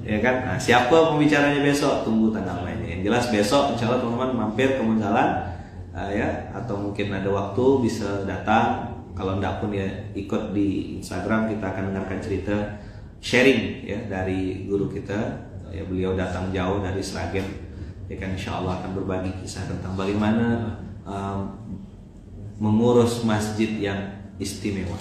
Ya kan siapa pembicaranya besok tunggu tanggal mainnya. Yang jelas besok insyaallah teman-teman mampir ke Munzalan ya atau mungkin ada waktu bisa datang. Kalau enggak pun ya ikut di Instagram kita akan dengarkan cerita sharing ya dari guru kita ya beliau datang jauh dari Sragen ya kan insyaallah akan berbagi kisah tentang bagaimana mengurus masjid yang istimewa.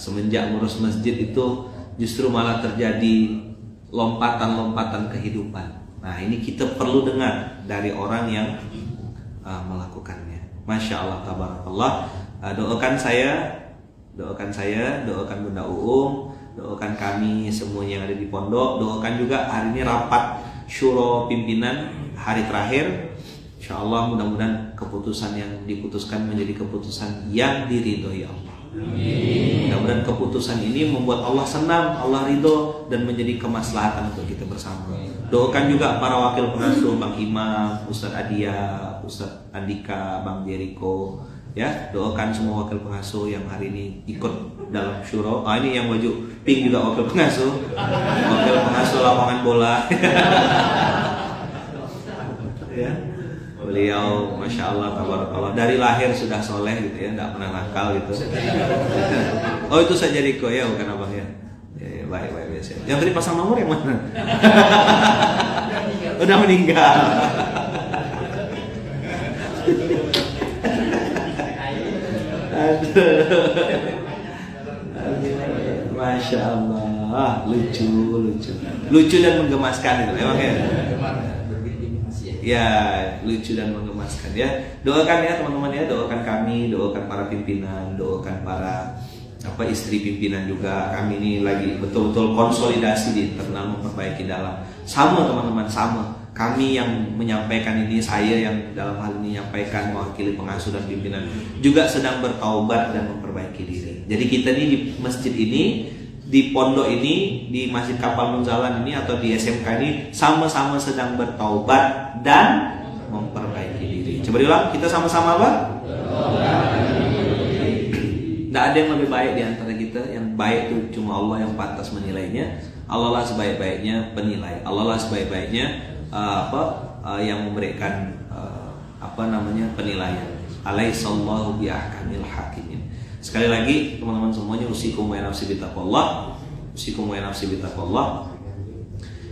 Semenjak mengurus masjid itu justru malah terjadi lompatan-lompatan kehidupan. Nah ini kita perlu dengar dari orang yang melakukannya. Masya Allah tabarakallah. Doakan saya, doakan Bunda Uung, doakan kami semua yang ada di pondok, doakan juga hari ini rapat syuro pimpinan hari terakhir. Insyaallah mudah-mudahan keputusan yang diputuskan menjadi keputusan yang diridhoi Allah. Mudah-mudahan keputusan ini membuat Allah senang, Allah ridho dan menjadi kemaslahatan untuk kita bersama. Doakan juga para wakil pengasuh Bang Imam, Ustadz Adia, Ustadz Andika, Bang Jericho. Ya, doakan semua wakil pengasuh yang hari ini ikut dalam syuro. Ini yang baju pink juga wakil pengasuh lapangan bola. Ya, beliau masya Allah tabarakallah dari lahir sudah soleh gitu ya, tidak pernah nakal gitu. Oh itu saja Riko ya, bukan abang ya. Ya baik biasa. Yang tadi pasang nomor yang mana? Udah meninggal. Masya Allah, lucu dan menggemaskan itu, emang ya. Ya, lucu dan menggemaskan ya. Doakan ya teman-teman ya, doakan kami, doakan para pimpinan, doakan para istri pimpinan juga. Kami ini lagi betul-betul konsolidasi di internal, memperbaiki dalam. Sama teman-teman, sama. Kami yang menyampaikan ini, saya yang dalam hal ini menyampaikan mewakili pengasuh dan pimpinan juga sedang bertaubat dan memperbaiki diri. Jadi kita ini di masjid ini, di pondok ini, di Masjid Kapal Munzalan ini atau di SMK ini sama-sama sedang bertaubat dan memperbaiki diri. Coba diulang, kita sama-sama apa? Tidak ada yang lebih baik di antara kita. Yang baik itu cuma Allah yang pantas menilainya. Allah lah sebaik-baiknya penilai. Allah lah sebaik-baiknya yang memberikan penilaian. Alaihissallahu biahkamil hakimin. Sekali lagi teman-teman semuanya, usikum wa nafsi bitaqwallah. Usikum wa nafsi bitaqwallah.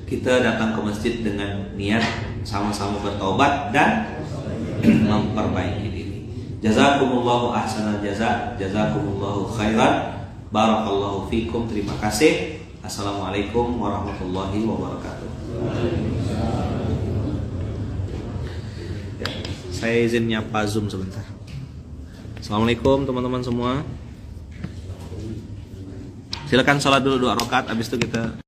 Kita datang ke masjid dengan niat sama-sama bertaubat dan memperbaiki diri. Jazakumullahu ahsanal jaza, jazakumullahu khairan. Barakallahu fikum. Terima kasih. Assalamualaikum warahmatullahi wabarakatuh. Saya izin nyapa Zoom sebentar. Assalamualaikum teman-teman semua. Silakan sholat dulu 2 rakaat, habis itu kita